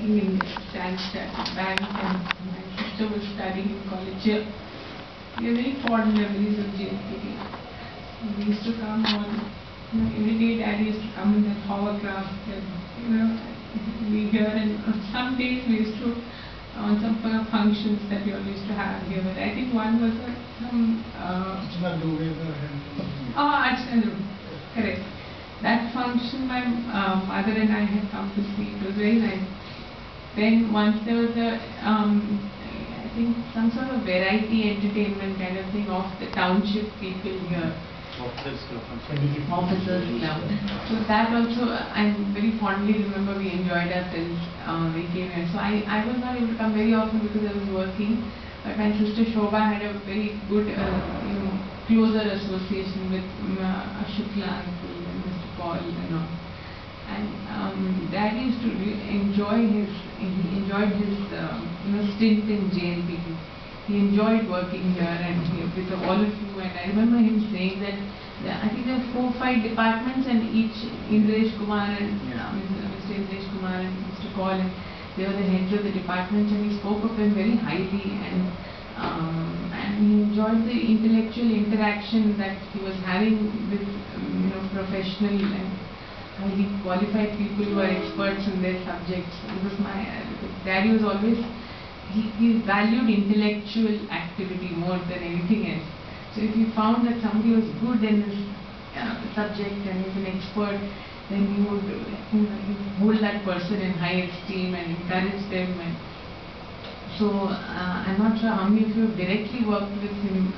working in Standard Bank, and my sister was studying in college here. We are very fond memories of Jnpt V. We used to come on, every day Daddy used to come in the hovercraft, and we hear, and some days we used to, on some functions that we all used to have here. But I think one was correct. That function my mother and I had come to see. It was very nice. Then once there was a, I think some sort of variety entertainment kind of thing of the township people here. Officers Club. So that also I very fondly remember we enjoyed ourselves we came here. So I was not able to come very often because I was working, but my sister Shobha had a very good closer association with Shukla uncle and Mr. Paul and all. And Dad used to enjoy his stint in Jnpt V. He enjoyed working here and with all of you, and I remember him saying that I think there were 4 or 5 departments, and each Indresh Kumar and Mr. Indresh Kumar and Mr. Kaul, and they were the heads of the departments, and he spoke of them very highly, and he enjoyed the intellectual interaction that he was having with professional and highly qualified people who are experts in their subjects. Because Daddy was always, he valued intellectual activity more than anything else. So if he found that somebody was good in his subject and is an expert, then he would hold that person in high esteem and encourage them. And so I'm not sure how many of you have directly worked with him.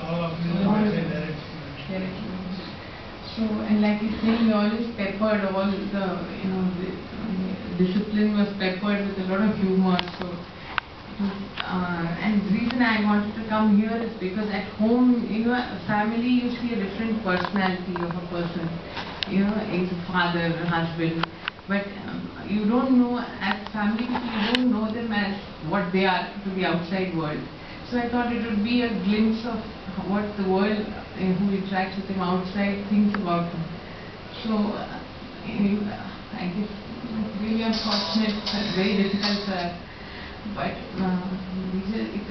All of you directly. So, and like you say, he always peppered all the discipline was peppered with a lot of humor. So, and the reason I wanted to come here is because at home, family, you see a different personality of a person. It's a father, husband, but you don't know, as family people, you don't know them as what they are to the outside world. So I thought it would be a glimpse of what the world who interacts with him outside thinks about him. So I guess it's really unfortunate, it's very difficult, but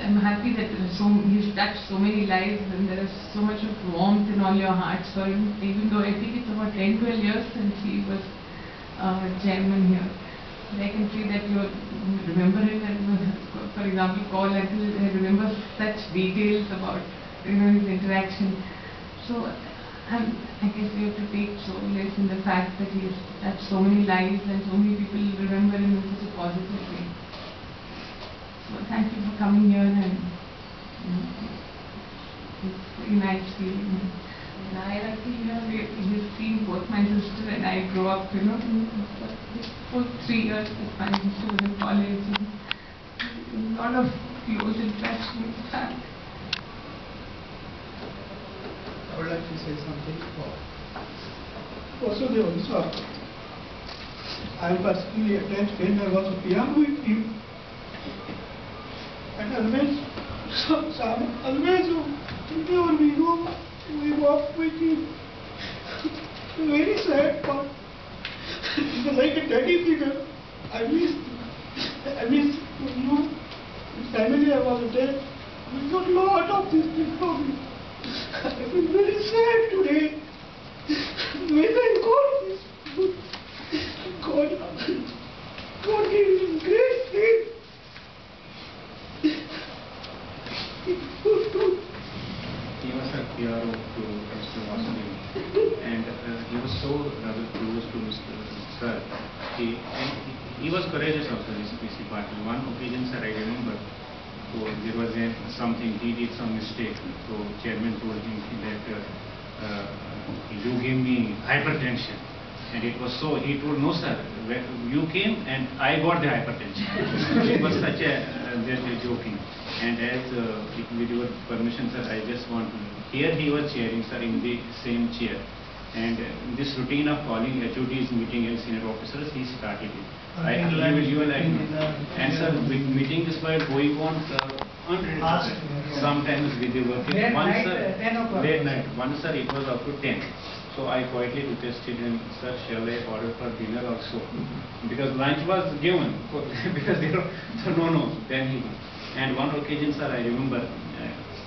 I'm happy that he's touched so many lives, and there is so much of warmth in all your hearts for him, even though I think it's about 10-12 years since he was chairman here. And I can see that you remember him, and for example, Paul remembers such details about his interaction. So I guess we have to take solace in the fact that he has touched so many lives and so many people remember him in such a positive way. So thank you for coming here, and it's very nice feeling. And I luckily, he's seen both my sister and I grew up, for 3 years with my sister was in college, and a lot of close interaction with the family. I would like to say something. Vasudevan, sir, I am personally attached when I was a piano with him. And always, whenever we go, we walk with him. It's a very sad part. It's like a daddy figure. I miss his family I was attached. We got a lot of this from him. I feel very sad today. When I got this book, God gave him great faith. He was a PRO to Mr. Vasudevan, and he was so rather close to Mr. Sir. He was courageous also in his PC party. One occasion, sir, I remember, so there was something, he did some mistake. So chairman told him that you gave me hypertension. And it was so, he told, no sir, you came and I got the hypertension. It was such a joking. And as with your permission, sir, I just want to know. Here he was chairing, sir, in the same chair. And this routine of calling HODs meeting and senior officers, he started it. You will like, and sir, meeting is going on unreal. sometimes with the working. Late Once, night, 10 o'clock. late night. Once, sir, it was up to 10. So I quietly requested him, sir, shall I order for dinner also? Because lunch was given. Because they were, so no. Then he. And one occasion, sir, I remember,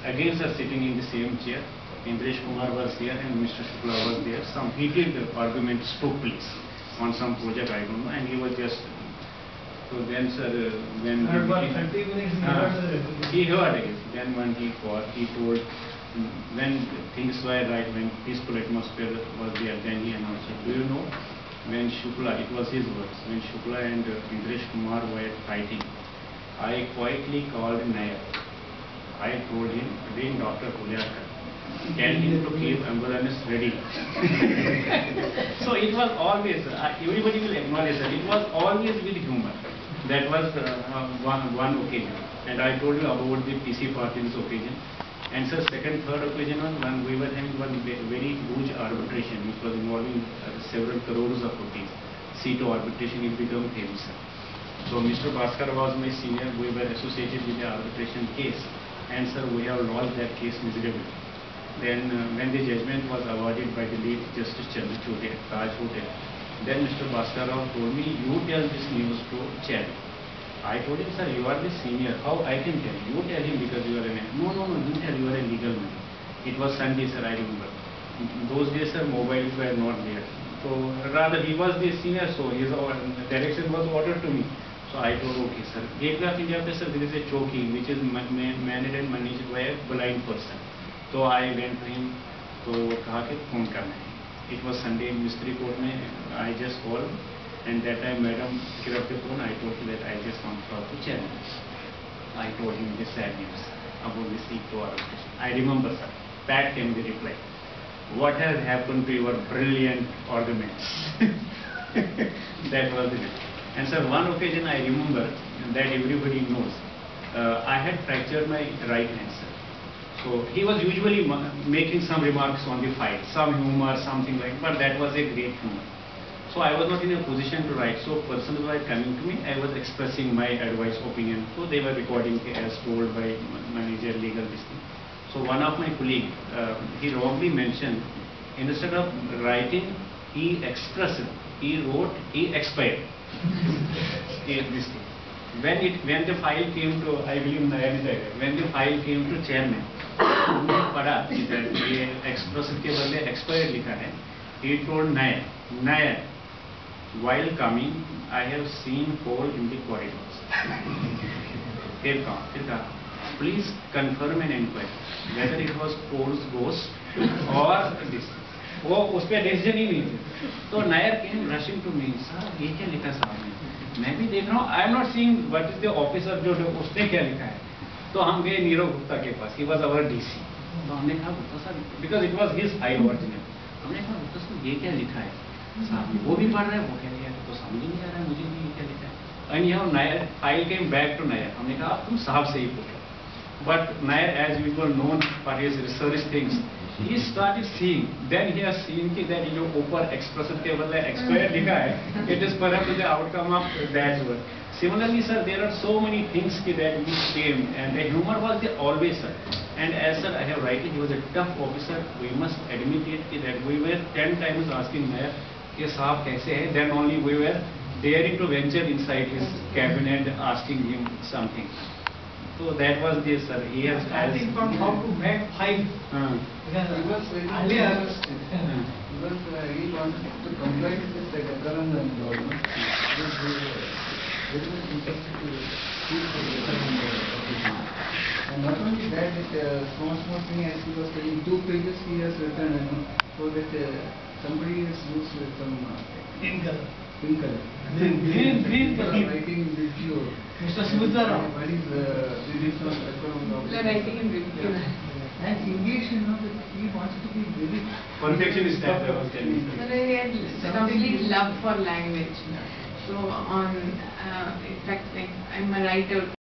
again, sir, sitting in the same chair. Indresh Kumar was there and Mr. Shukla was there. Some heated arguments took place on some project, I don't know, and he was just. So then, sir, when he heard it. Then when he called, he told, when things were right, when peaceful atmosphere was there, then he announced, do you know, when Shukla, it was his words, when Shukla and Indresh Kumar were fighting, I quietly called Nair. I told him, bring Dr. Hulyakar. Tell him to keep ambulance ready. So it was always, everybody will acknowledge that it was always with humor. That was one occasion. And I told you about the PC party's occasion. And sir, second, third occasion was when we were having one very huge arbitration, which was involving several crores of rupees. CETO arbitration, it became famous. So Mr. Bhaskar was my senior. We were associated with the arbitration case. And sir, we have lost that case miserably. Then when the judgment was awarded by the late Justice Chandrachud at Taj Hotel, then Mr. Bhaskar told me, you tell this news to chairman. I told him, sir, you are the senior. How I can tell? You tell him because you are a man. No, you tell, you are a legal man. It was Sunday, sir, I remember. Those days, sir, mobiles were not there. So rather, he was the senior, so his direction was ordered to me. So I told, okay, sir. Govt of India, sir, there is a choki which is managed and managed by a blind person. So I went to him, तो कहा कि phone करना है. It was Sunday in Mystery Court में. I just called, and that time Madam picked up the phone. I told her that I just want to talk to chairman. I told him the sad news about the CETO arbitration. I remember, sir. That came the reply. What has happened to your brilliant arguments? That was it. And sir, one occasion I remember that everybody knows. I had fractured my right hand, sir. So he was usually making some remarks on the fight, some humor, something like, but that was a great humor. So I was not in a position to write. So persons were coming to me, I was expressing my advice, opinion. So they were recording as told by manager, legal this thing. So one of my colleagues, he wrongly mentioned, instead of writing, he expressed, he wrote, he expired. This thing. When the file came to, I believe when the file came to chairman, पढ़ा that ये express के बदले expired लिखा है. He told Nair, while coming, I have seen hole in the corridors. फिर कहा, please confirm and inquire whether it was Paul's ghost or this. वो उस पर डिसीजन ही नहीं थे. तो Nair came rushing to me, sir ये क्या लिखा साहब ने? मैं भी देख रहा हूँ. I am not seeing what is the officer जो उसने क्या लिखा है. तो हम गए नीरव गुप्ता के पास. He was our DC. तो हमने कहा गुप्ता साहब, because it was his file original. हमने कहा गुप्ता साहब ये क्या लिखा है? साहब वो भी पढ़ रहा है, वो क्या लिखा है? तो समझ नहीं आ रहा है मुझे भी ये क्या लिखा है. And यहाँ Nair file came back to Nair. हमने कहा आप तुम साहब से ही पूछो. But Nair, as usual, known for his research things, he started seeing. Then he has seen that you over expressive के बदले expired लिखा है. It is perhaps the outcome of that work. Similarly, sir, there are so many things that we came, and the humor was there always, sir. And as sir, I have rightly, he was a tough officer. We must admit it that we were 10 times asking Nair, कि साहब कैसे है? Then only we were daring to venture inside his cabin and asking him something. So that was this, sir. He has starting from how to make fight. Because he was very interested. Because he wanted to comply with the government government. He was very much interested to see the government. And not only that, with small thing, as he was saying, 2 pages he has written, so that somebody is used with some pink color. Green color. Writing in review. Mr. Smithara. What is the difference of Writing in review. And English, you know, he wants to be very perfectionist that I was telling you. So he had complete love for language. So on, in fact, like I'm a writer.